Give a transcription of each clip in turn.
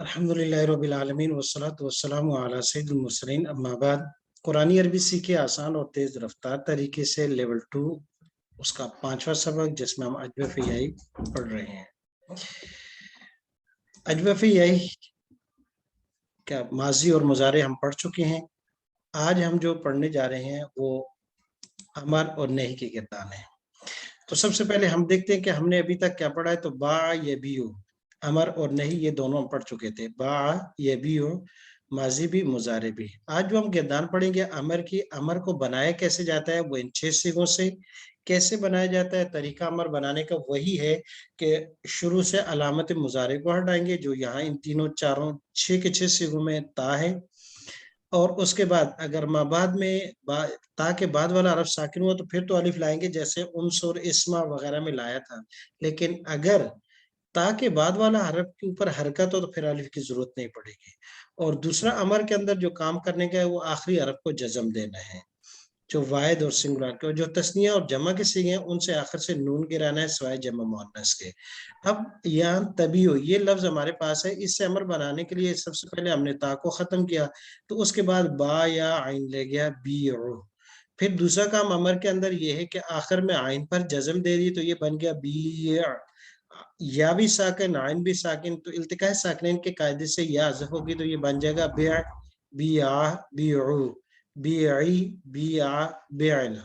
अल्हम्दुलिल्लाहि रब्बिल आलमीन वस्सलातु वस्सलामु अला सय्यिदिल मुरसलीन अम्मा बाद। कुरानी अरबी सीखे आसान और तेज रफ्तार तरीके से लेवल 2 उसका 5वां सबक जिसमें हम अजवफ़ियाई पढ़ रहे हैं। अजवफ़ियाई क्या माजी और मुजारे हम पढ़ चुके हैं। आज हम जो पढ़ने जा रहे हैं वो अमर और नही के किरदार हैं। तो सबसे पहले हम देखते हैं कि हमने अभी तक क्या पढ़ा है। तो बा यबीउ, अमर और नहीं ये दोनों हम पढ़ चुके थे। बा यबीउ माजी भी मुजारे भी। आज जो हम किरदार पढ़ेंगे अमर की, अमर को बनाया कैसे जाता है वो इन 6 सिगों से। कैसे बनाया जाता है, तरीका अमर बनाने का वही है कि शुरू से अलामत मुजारे को हटाएंगे जो यहाँ इन तीनों चारों 6 के 6 सिगों में ता है, और उसके बाद अगर माबाद में ता के बाद वाला हरफ साकिन हुआ तो फिर तो अलिफ लाएंगे जैसे उनसुर इस्मा वगैरह में लाया था। लेकिन अगर ता के बाद वाला हरफ के ऊपर हरकत हो तो फिर अलिफ की जरूरत नहीं पड़ेगी। और दूसरा अमर के अंदर जो काम करने का है वो आखिरी हरफ को जज्म देना है, जो वाहिद और सिंगुलर के, और जो तस्निया और जमा के सीगे हैं उनसे आखिर से नून गिराना है सिवाय जमा मुअन्नस के। अब यहाँ तभी हो ये लफ्ज हमारे पास है, इससे अमर बनाने के लिए सबसे पहले हमने ता को खत्म किया, तो उसके बाद बा या आइन ले गया बी। फिर दूसरा काम अमर के अंदर ये है कि आखिर में आइन पर जज्म दे दी तो ये बन गया बी। या भी साकिन आइन भी साकिन, तो इल्तिकाए साकिनैन के कायदे से या हज़फ होगी तो ये बन जाएगा बे बी आ बी बीई बिया बेअना।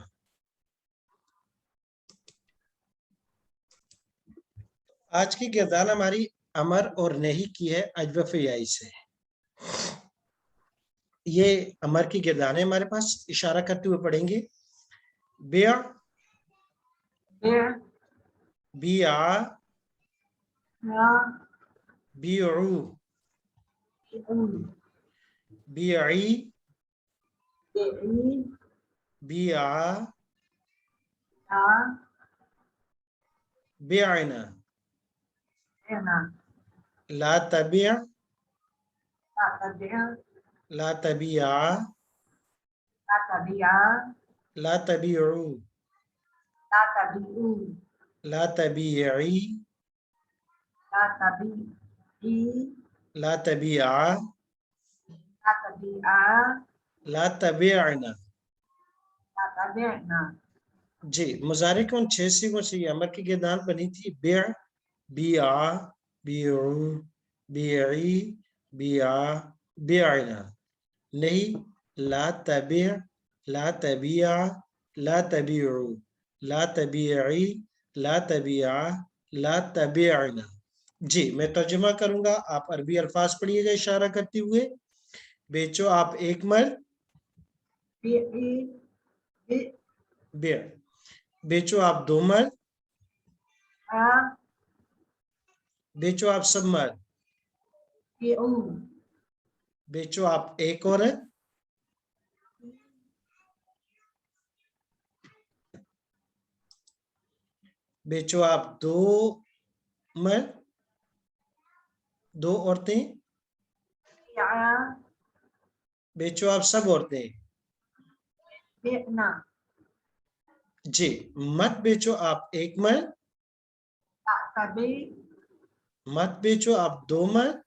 आज की किरदार हमारी अमर और नहीं की है अजवफ़ियाई से। ये अमर की किरदार है हमारे पास, इशारा करते हुए पढ़ेंगे। बिया बिया बिउ बिई बिया बेअना। ला तबिया ला तबिया ला तबिउ ला तबिई ला तबिया ला तबिअना। जी, मुजारे के उन 6 सिगों से ये अमर की किरदार बनी थी। बिया बिया बिउ बिई बिया बेअना। नहीं ला तबिअ ला तबिया ला तबिउ ला तबिई ला तबिया ला तबिअना। जी, मैं तर्जुमा करूंगा, आप अरबी अल्फाज पढ़िएगा इशारा करते हुए। बेचो आप एक मर्द, बेचो आप दो मर्द, बेचो आप सब मर्द, बेचो आप एक औरत, बेचो आप दो मर्द, दो औरतें, बेचो आप सब औरतें। जी, मत बेचो आप एक मर्द, मत बेचो आप दो मर्द,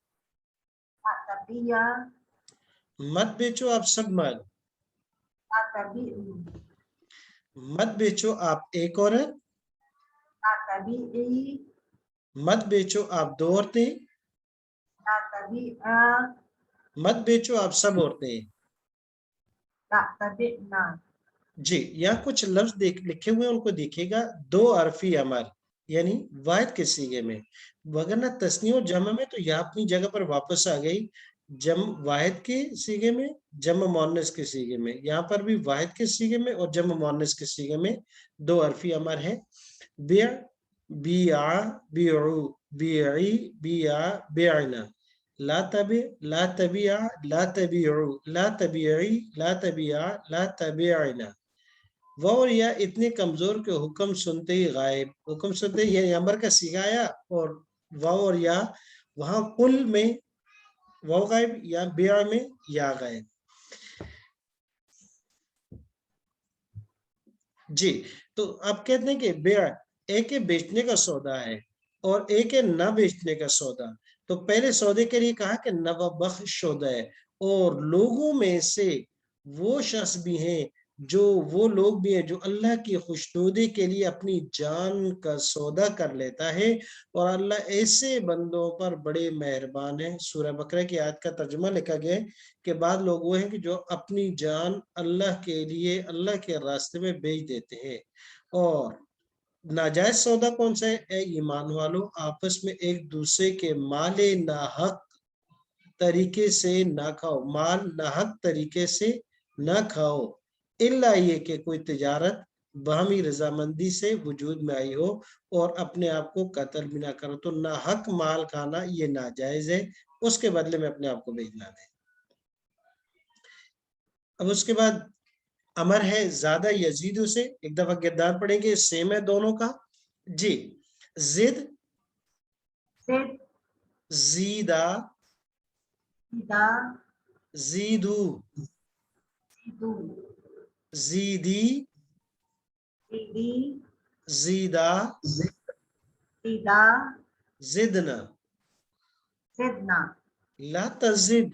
मत बेचो आप सब मर्द, मत बेचो आप एक औरत, मत बेचो आप दो औरतें, मत बेचो आप सब औरतें। जी, यहाँ कुछ लफ्ज लिखे हुए हैं उनको देखिएगा। दो अरफी अमर यानी वाहिद के सीगे में, वगरना तस्नी और जमा में तो यह अपनी जगह पर वापस आ गई। जम वाहिद के सीगे में, जम मुअन्नस के सीगे में, यहाँ पर भी वाहिद के सीगे में और जम मुअन्नस के सीगे में दो अरफी अमर है। बिया बिया बिउ बिई बिया बेअना। ला तबि ला तबिया ला तबिउ ला तबिई ला तबिया ला तबिअना। वह और या इतने कमजोर के हुक्म सुनते ही गायब, हुक्म सुनते ही यानी अमर का सीगा आया और वाव और या वहां कुल में वाव गायब या बिया में या गायब। जी, तो आप कहते हैं कि बेया एक बेचने का सौदा है, اور ایک ہے نہ بیچنے کا سودا. تو پہلے سودے کے لیے کہا کہ نہ بخش شدہ ہے. اور لوگوں میں سے وہ شخص بھی ہیں جو وہ لوگ بھی ہیں جو اللہ کی خوشنودی کے لیے اپنی جان کا سودا کر لیتا ہے, اور اللہ ایسے بندوں پر بڑے مہربان ہیں. سورہ بقرہ کی آیت کا ترجمہ لکھا گیا ہے کہ بعض لوگ وہ ہیں کہ جو اپنی جان اللہ کے لیے اللہ کے راستے میں بیچ دیتے ہیں. اور ناجائز سودا کون سا ہے؟ اے ایمان والو, آپس میں ایک دوسرے کے مال ناحق طریقے سے نہ کھاؤ, مال ناحق طریقے سے نہ کھاؤ, الا یہ کہ کوئی تجارت باہمی رضامندی سے وجود میں آئی ہو, اور اپنے آپ کو قتل بھی نہ کرو. تو ناحق مال کھانا یہ ناجائز ہے, اس کے بدلے میں اپنے آپ کو بیچنا ہے. اب اس کے بعد امر ہے زیادہ یزیدوں سے. ایک دفعہ گردان پڑھیں گے, سیم ہے دونوں کا. جی, زد زیدہ زیدو زیدی زیدہ زدنا لا تزد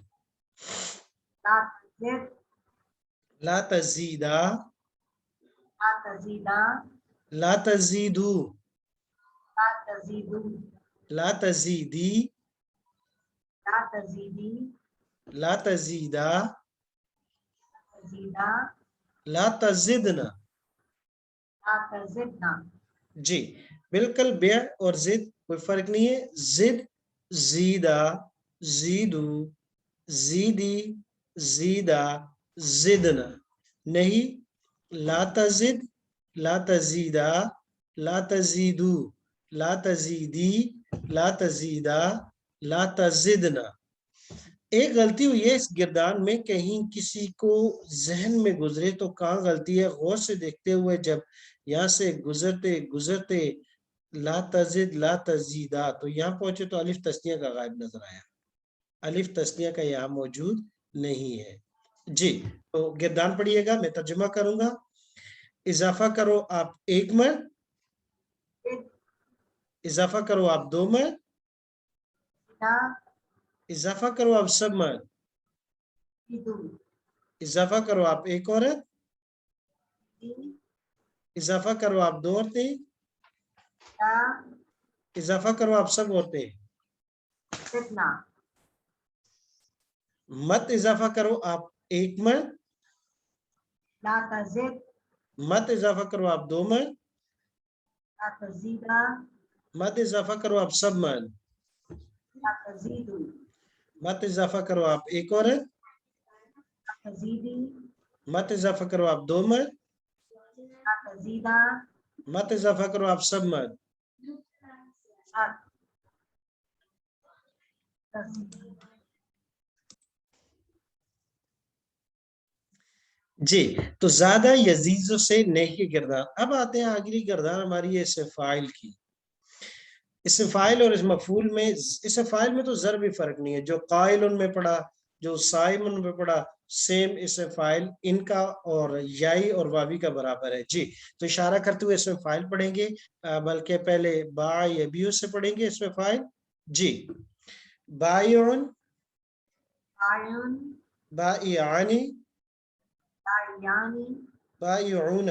لا تزیدہ لا تزیدو لا تزیدی لا تزیدہ لا تزدنا. جی بالکل بیع اور زد کوئی فرق نہیں ہے. زد زیدہ زیدو زیدی زیدہ زدنا نہیں. لا تزد لا تزیدہ لا تزیدو لا تزیدی لا تزیدہ لا تزدنا. ایک غلطی ہوئی ہے اس گردان میں, کہیں کسی کو ذہن میں گزرے تو کہاں غلطی ہے, غور سے دیکھتے ہوئے جب یہاں سے گزرتے لا تزد لا تزیدہ, تو یہاں پہنچے تو الف تسنیہ کا غائب نظر آیا. الف تسنیہ کا یہاں موجود نہیں ہے. جی تو گردان پڑھیے گا, میں ترجمہ کروں گا. اضافہ کرو آپ ایک مرد, اضافہ کرو آپ دو مرد, اضافہ کرو آپ سب مرد, اضافہ کرو آپ ایک عورت, اضافہ کرو آپ دو عورتیں, اضافہ کرو آپ سب عورتیں. مت اضافہ کرو آپ ایک مرد, مت اضافہ کرو آپ دو مرد, مت اضافہ کرو آپ سب مرد, مت اضافہ کرو آپ ایک عورت, مت اضافہ کرو آپ دو مرد, مت اضافہ کرو آپ سب مرد. جی تو زیادہ یزیدوں سے نیکی گردان. اب آتے ہیں اگلی گردان ہماری ہے اسم فاعل کی. اسم فاعل اور اسم مفعول میں, اسم فاعل میں تو ضرب بھی فرق نہیں ہے, جو قائل ان میں پڑھا جو صائم ان میں پڑھا سیم اسم فاعل ان کا اور یائی اور واوی کا برابر ہے. جی تو اشارہ کرتے ہوئے اسم فاعل پڑھیں گے, بلکہ پہلے با یبیو سے پڑھیں گے اسم فاعل. جی بائعن بائعانی بائعون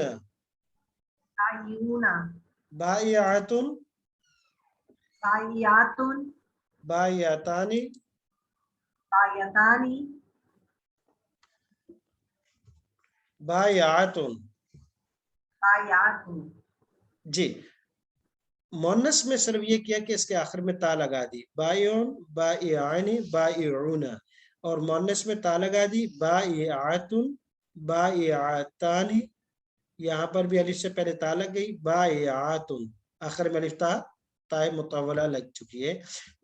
بائعاتن بائعاتانی بائعاتن. جی مونس میں صرف یہ کیا کہ اس کے آخر میں تا لگا دی, بائعون بائعانی بائعون, اور مونس میں تا لگا دی بائعاتن بائعاتانی. یہاں پر بھی الف سے پہلے تا لگ گئی بائعاتن, آخر میں الف تا مطولہ لگ چکی ہے.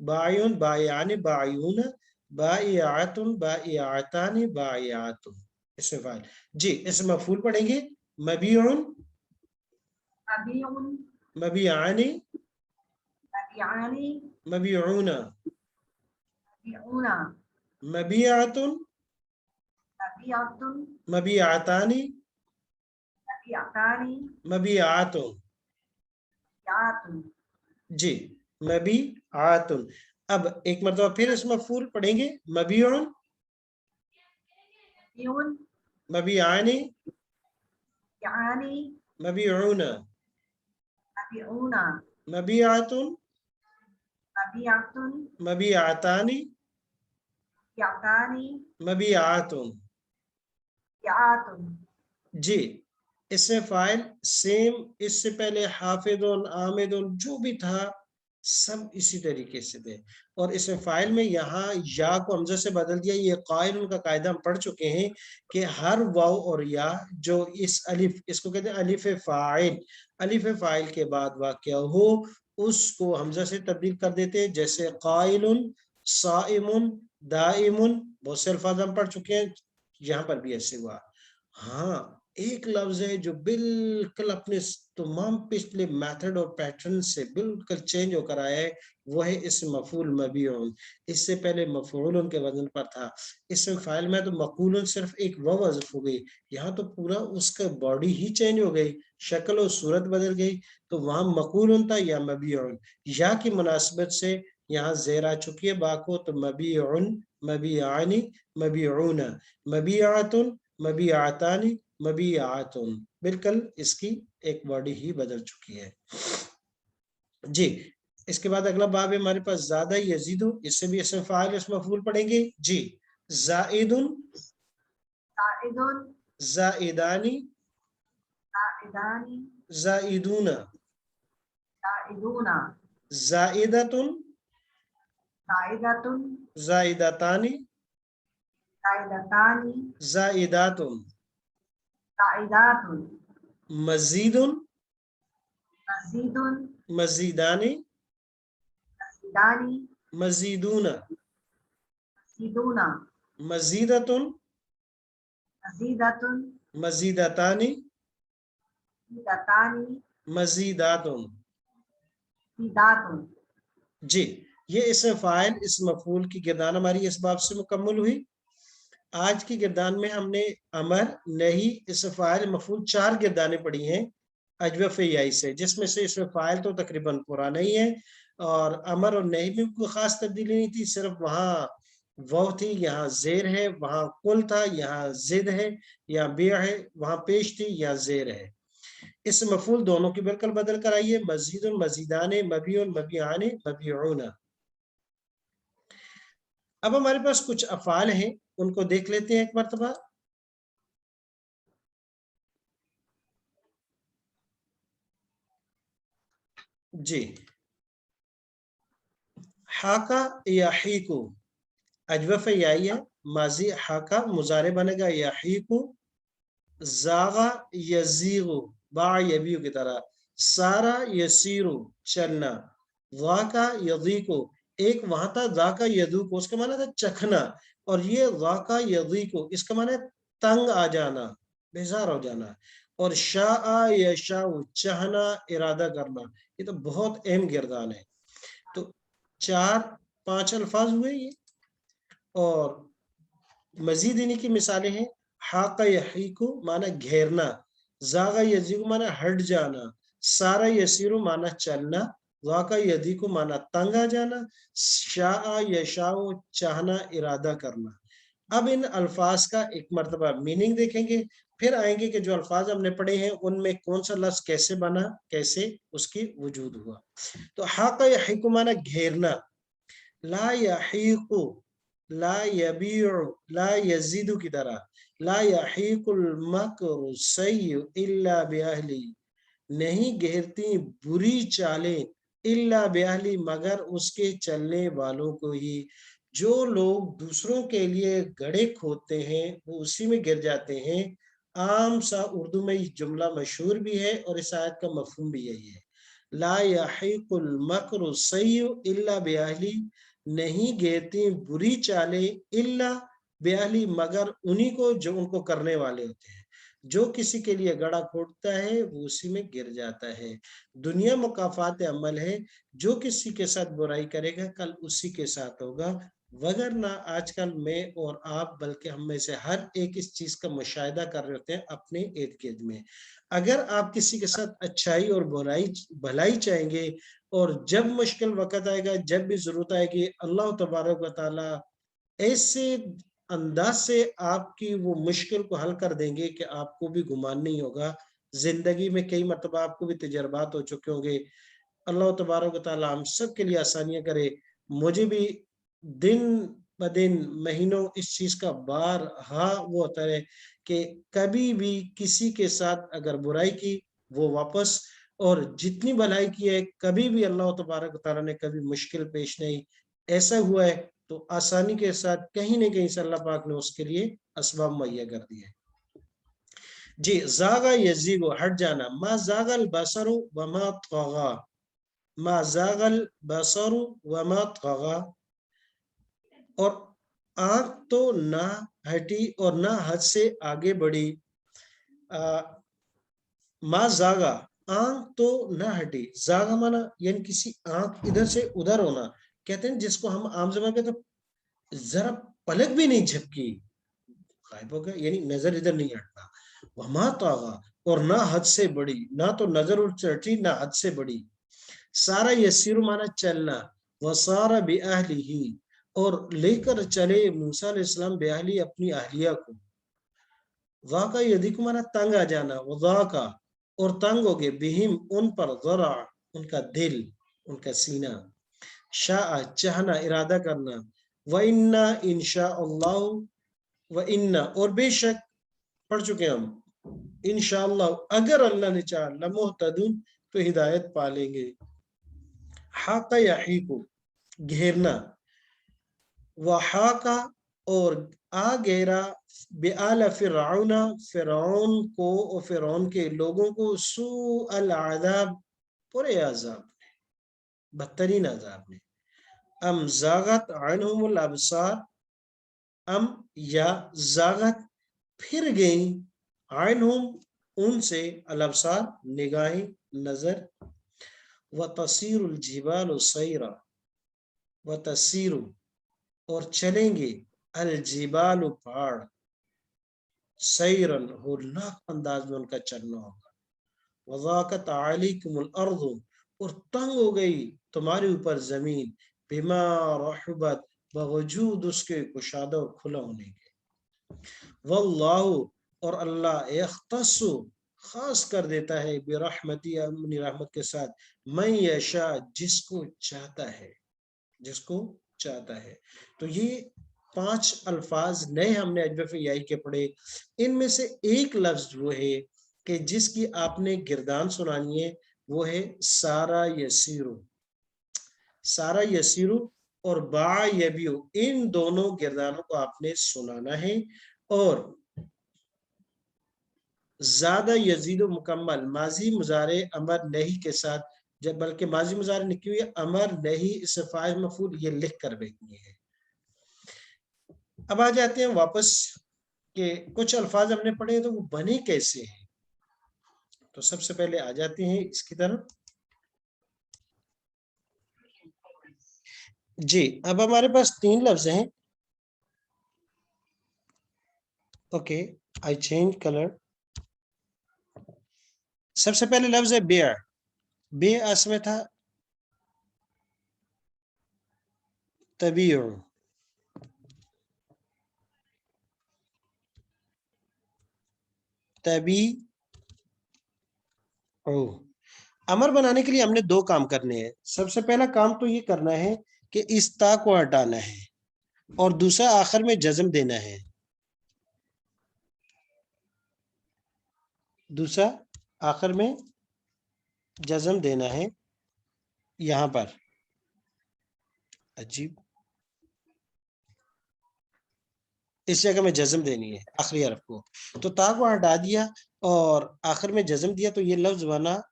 بائعون بائعانی بائعون بائعاتن بائعاتانی بائعاتن اسم فاعل. جی اسم مفعول پڑھیں گے, مبیعن مبیعانی مبیعون مبیعاتن مبیعاتانی مبیعاتن. جی मबीआतुन। अब एक मरतबा फिर इस मफूल पढ़ेंगे, मबीउन, मबीउन, मबीआनी, यानी, मबीउना, मबीउना, मबीआतुन, मबीआतुन, मबीआतानी, यातानी, मबीआतुन। यातुन। जी, इसमें फाइल सेम, इससे पहले हाफिदुन, आमिदुन जो भी था सब इसी तरीके से थे। और इसमें फाइल में यहाँ या को हमजा से बदल दिया। ये कायदुन का कायदा हम पढ़ चुके हैं कि हर वाव और या जो इस अलिफ, इसको कहते हैं अलिफ फाइल, अलिफ फाइल के बाद वाक़या हो उसको हमजा से तब्दील कर देते हैं। जैसे काइलुन, साइमुन, दाइमुन, बहुत से अल्फाज हम पढ़ चुके हैं, यहाँ पर भी ऐसे हुआ। हाँ, एक लफ्ज है जो बिल्कुल अपने तमाम पिछले मेथड और पैटर्न से बिल्कुल चेंज होकर आया है, वो है इस मफूल मबीउन। इससे पहले मफूलन के वजन पर था। इस फाइल में तो मकूलन सिर्फ एक वाव हज़फ हो गई, यहाँ तो पूरा उसका बॉडी ही चेंज हो गई, शक्ल और सूरत बदल गई। तो वहां मकूलन था या मबीउन, या की मुनासिबत से यहाँ ज़ेर आ चुकी है बा को, तो मबीउन, मबीआनी, मबीउना, मबीआतुन, मबीआतानी, मबीआतुन, बिल्कुल इसकी एक बॉडी ही बदल चुकी है। जी, इसके बाद अगला बाब है हमारे पास ज़ादा यजीदु, इससे भी इसमें फाइल इसमें मफूल पढ़ेंगे। जी, ज़ाइदुन, ज़ाइदुन, ज़ाइदानी, ज़ाइदानी, ज़ाइदूना, ज़ाइदूना, ज़ाइदतुन, ज़ाइदतुन, ज़ाइदतानी, ज़ाइदतानी, ज़ाइदातुन, ज़ाइदातुन, मज़ीदुन, मज़ीदुन, मज़ीदानी, मज़ीदानी, मज़ीदूना, मज़ीदूना, मज़ीदतुन, मज़ीदतुन, मज़ीदतानी, मज़ीदतानी, मज़ीदातुन। मज़ीदातुन। जी, ये इसमें फाइल इस मफूल की गिरदान हमारी इस बाब से मुकम्मल हुई। आज की गिरदान में हमने अमर, नही, इस फाइल, मफूल 4 गिरदानें पढ़ी हैं अजवफ याई से, जिसमें से इसमें फाइल तो तकरीबन पुराना ही है और अमर और नही में कोई खास तब्दीली नहीं थी, सिर्फ वहाँ वाव थी, यहाँ जेर है, वहाँ कुल था, यहाँ जिद है, यहाँ बे है, वहाँ पेश थी, यहाँ जेर है। इस मफूल दोनों की बिल्कुल बदल कर आई है, मजीदुन, मजीदाने, मबीउन, मबीआने, मबीउना। अब हमारे पास कुछ अफ़ाल हैं, उनको देख लेते हैं एक मरतबा। जी, हाका याहीकु, अजवफ याई है, माजी हाका, मुजारे बनेगा याहीकु, जागा यजीगु, बा यबीउ की तरह, सारा यसीरु, चलना, वाका यदीको, एक वहां था जाका यदू को, उसका माना था चखना, और ये वाका यदीको इसका माना है तंग आ जाना, बेजार हो जाना। और शाह यशाउ, चाहना, इरादा करना। ये तो बहुत अहम गिरदान है। तो 4-5 अल्फाज हुए ये। और मजीद इन्हीं की मिसालें हैं, हाका यहीकु माना घेरना, जागा यजीकु माना हट जाना, सारा यसीरु माना चलना, वाका यदीकु माना तंग आ जाना, शाह यशाओ चाहना, इरादा करना। अब इन अल्फाज का एक मरतबा मीनिंग देखेंगे, फिर आएंगे कि जो अल्फाज हमने पढ़े हैं उनमें कौन सा लफ्ज कैसे बना, कैसे उसकी वजूद हुआ। तो हाका यहीकु माना घेरना, ला यहीकु, ला यबीउ, ला यजीदु की तरह, ला यहीकुल मक्र सय्यु इल्ला बिअहली, नहीं घेरती बुरी चालें इल्ला बिअहली, मगर उसके चलने वालों को ही। जो लोग दूसरों के लिए गड्ढे खोदते हैं वो उसी में गिर जाते हैं। आम सा उर्दू में ये जुमला मशहूर भी है और इस आयत का मफहूम भी यही है, ला यहीकुल मक्र सय्यु इल्ला बिअहली, नहीं घेरती बुरी चालें इल्ला बिअहली, मगर उन्हीं को जो उनको करने वाले होते हैं। जो किसी के लिए गड़ा खोदता है वो उसी में गिर जाता है। दुनिया मुकाफात अमल है, जो किसी के साथ बुराई करेगा कल उसी के साथ होगा। वगरना आजकल मैं और आप बल्कि हम में से हर एक इस चीज का मुशाहिदा कर रहे होते हैं अपने इर्द गिर्द में। अगर आप किसी के साथ अच्छाई और भलाई चाहेंगे और जब मुश्किल वक्त आएगा, जब भी जरूरत आएगी, अल्लाह तबारक व तआला ऐसे अंदाज से आपकी वो मुश्किल को हल कर देंगे कि आपको भी गुमान नहीं होगा। जिंदगी में कई मरतबा आपको भी तजर्बात हो चुके होंगे। अल्लाह तबारक व तआला हम सब के लिए आसानियां करे। मुझे भी दिन ब दिन महीनों इस चीज का बार वो होता है कि कभी भी किसी के साथ अगर बुराई की वो वापस, और जितनी भलाई की है कभी भी अल्लाह तबारक व तआला ने कभी मुश्किल पेश नहीं ऐसा हुआ है तो आसानी के साथ कहीं ना कहीं से अल्लाह पाक ने उसके लिए असबाब मुहैया कर दिए। जी, जागा यजीगो हट जाना, मा जागल बसरु वमा तगा, मा जागल बसरु वमा तगा, और आंख तो ना हटी और ना हद से आगे बढ़ी। मा जागा, आंख तो ना हटी, जागा माना यानी किसी आंख इधर से उधर होना, कहते हैं जिसको हम आम जबान में तो जरा पलक भी नहीं झपकी, गायब हो गया, यानी नजर इधर नहीं हटना। वमा तागा, और ना हद से बड़ी, ना तो नजर और चटी ना हद से बड़ी। सारा यसीर माना चलना, वसारा बेअहली ही, और लेकर चले मूसा अलैहिस्सलाम बेअहली अपनी अहलिया को। वाका यदि को माना तंग आ जाना, वाका और तंग हो गए, बिहिम उन पर, जरा उनका दिल, उनका सीना, शाह चाहना इरादा करना, व इन्ना इंशा अल्लाह, व इन्ना और बेशक पढ़ चुके हम, इंशाअल्लाह अगर अल्लाह ने चाहा, लमुहतदून तो हिदायत पालेंगे। हाका यहीकु घेरना, वहाका और आ घेरा, बेआला फिरौना फिरौन को और फिरौन के लोगों को, सू अल आज़ाब पूरे अजाब ने, बदतरीन अजाब ने। अम जागत अनहुमुल अबसार, अम या जागत फिर गई, अनहुम उनसे, अल अबसार निगाहें नजर, व तसीरुल जिबाल सैरा, व तसीरु और चलेंगे, अल जिबाल पहाड़, सैरन होलनाक अंदाज में उनका चलना होगा। वज़ाक़त अलैकुमुल अर्ज़ और तंग हो गई तुम्हारे ऊपर जमीन, बिमा रहबत बावजूद उसके कुशादा और खुला होने के। वल्लाहु और अल्लाह यख्तस्सु खास कर देता है, बिरहमती अपनी रहमत के साथ, मैं यशा जिसको चाहता है, जिसको चाहता है। तो ये 5 अल्फाज नए हमने अजबफ याई के पढ़े। इनमें से एक लफ्ज वो है कि जिसकी आपने गिरदान सुनानी है, वो है सारा यसीरु। सारा यसीरु और बा यबियु, इन दोनों गिरदानों को आपने सुनाना है। और ज्यादा यजीद मुकम्मल माजी मुजारे अमर नहीं के साथ, जब बल्कि माजी मुजारे निकली हुई है, अमर नहीं इससे फाइल मफूल ये लिख कर भेजनी है। अब आ जाते हैं वापस कि कुछ अल्फाज हमने पढ़े तो वो बने कैसे हैं। तो सबसे पहले आ जाते हैं इसकी तरफ। जी, अब हमारे पास 3 लफ्ज हैं। Okay, I change colour. सबसे पहले लफ्ज है बेअ। बे अस में था तबीउ, तबी ओ। अमर बनाने के लिए हमने 2 काम करने हैं। सबसे पहला काम तो ये करना है कि इस ता को हटाना है, और दूसरा आखिर में जज्म देना है। दूसरा आखिर में जज्म देना है, यहां पर अजीब इस जगह में जज्म देनी है आखिरी हरफ को। तो ता को हटा दिया और आखिर में जज्म दिया, तो ये लफ्ज बना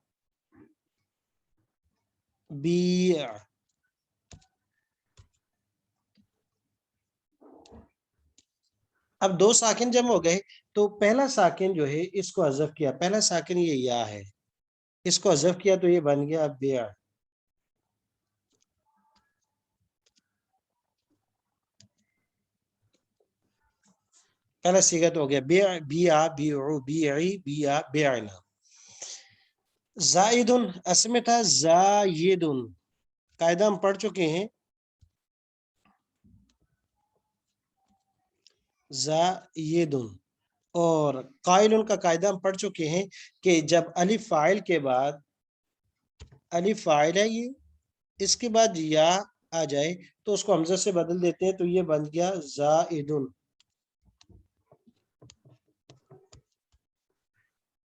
बी। अब 2 साकिन जम हो गए, तो पहला साकिन जो है इसको हज़फ किया, पहला साकिन ये या है, इसको हज़फ किया तो ये बन गया बेआ। پہلا صیغہ تو ہو گیا بیع بیعو بیعی بیع بیعنا. زائد اصل میں تھا زائد، قاعدہ ہم پڑھ چکے ہیں زائد، اور قائل کا قاعدہ ہم پڑھ چکے ہیں کہ جب الف فاعل کے بعد الف فاعل ہے یہ، اس کے بعد یا آ جائے تو اس کو حمزہ سے بدل دیتے ہیں، تو یہ بن گیا زائد.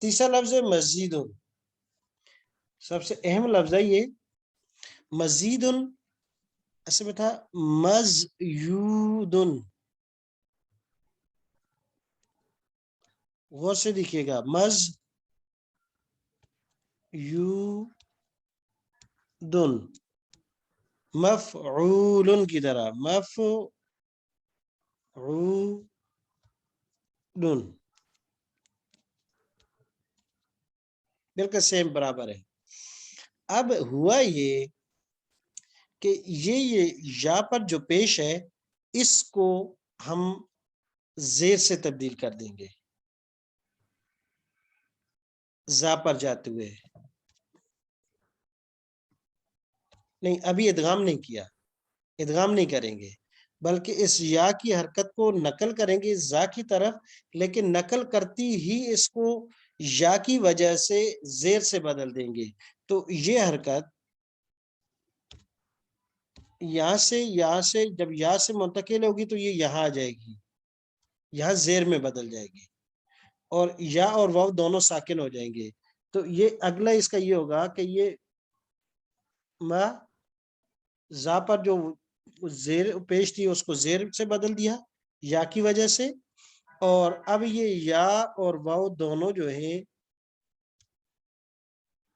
تیسرا لفظ ہے مزید، سب سے اہم لفظ ہے یہ مزید، اصل میں تھا مزیود، غور سے دیکھیے گا مزیود، مفعول کی طرح مفعول، بالکل سیم برابر ہے. اب ہوا یہ کہ یہ یا پر جو پیش ہے اس کو ہم زیر سے تبدیل کر دیں گے زا پر جاتے ہوئے. نہیں، ابھی ادغام نہیں کیا، ادغام نہیں کریں گے، بلکہ اس یا کی حرکت کو نقل کریں گے زا کی طرف، لیکن نقل کرتی ہی اس کو یا کی وجہ سے زیر سے بدل دیں گے. تو یہ حرکت یہاں سے جب یا سے منتقل ہوگی تو یہ یہاں آ جائے گی، یہاں زیر میں بدل جائے گی، اور یا اور واو دونوں ساکن ہو جائیں گے. تو یہ اگلا اس کا یہ ہوگا کہ یہ ما زا پر جو زیر پیش تھی اس کو زیر سے بدل دیا یا کی وجہ سے، اور اب یہ یا اور واو دونوں جو ہیں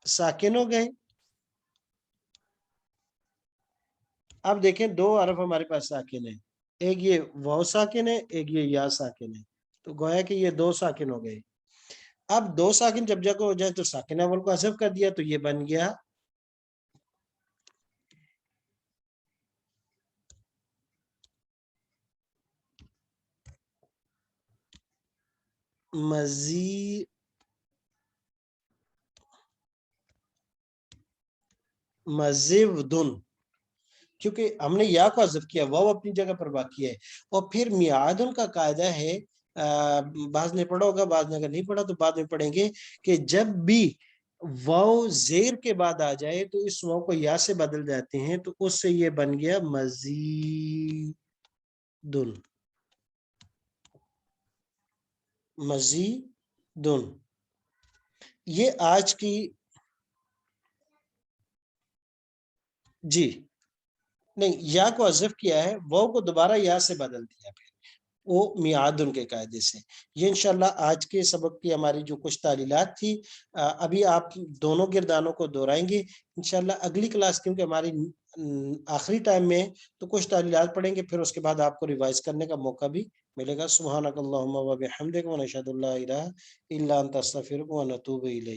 ساکن ہو گئے. اب دیکھیں دو حرف ہمارے پاس ساکن ہیں، ایک یہ واو ساکن ہے، ایک یہ یا ساکن ہے، تو گویا کہ یہ دو ساکن ہو گئے. اب دو ساکن جب جگہ ہو جائے تو ساکن اول کو حذف کر دیا، تو یہ بن گیا مزیدن، کیونکہ ہم نے یا کو حذف کیا، واو اپنی جگہ پر باقی ہے. اور پھر میعادن کا قاعدہ ہے، بعض نے پڑھا ہوگا، بعض نے اگر نہیں پڑھا تو بعد میں پڑھیں گے، کہ جب بھی واو زیر کے بعد آ جائے تو اس واو کو یا سے بدل جاتے ہیں، تو اس سے یہ بن گیا مزیدن. مزیدن یہ آج کی جی نہیں، یا کو حذف کیا ہے، واو کو دوبارہ یا سے بدل دیا، پھر وہ میعادن کے قاعدے سے. یہ انشاءاللہ آج کے سبق کی ہماری جو کچھ تعلیلات تھی. ابھی آپ دونوں گردانوں کو دہرائیں گے انشاءاللہ اگلی کلاس، کیونکہ ہماری آخری ٹائم میں تو کچھ تعلیلات پڑھیں گے، پھر اس کے بعد آپ کو ریوائز کرنے کا موقع بھی ملے گا. سبحانک اللہم و بحمدک و نشہد اللہ الہ الا انت استغفرک و نتوب الیک.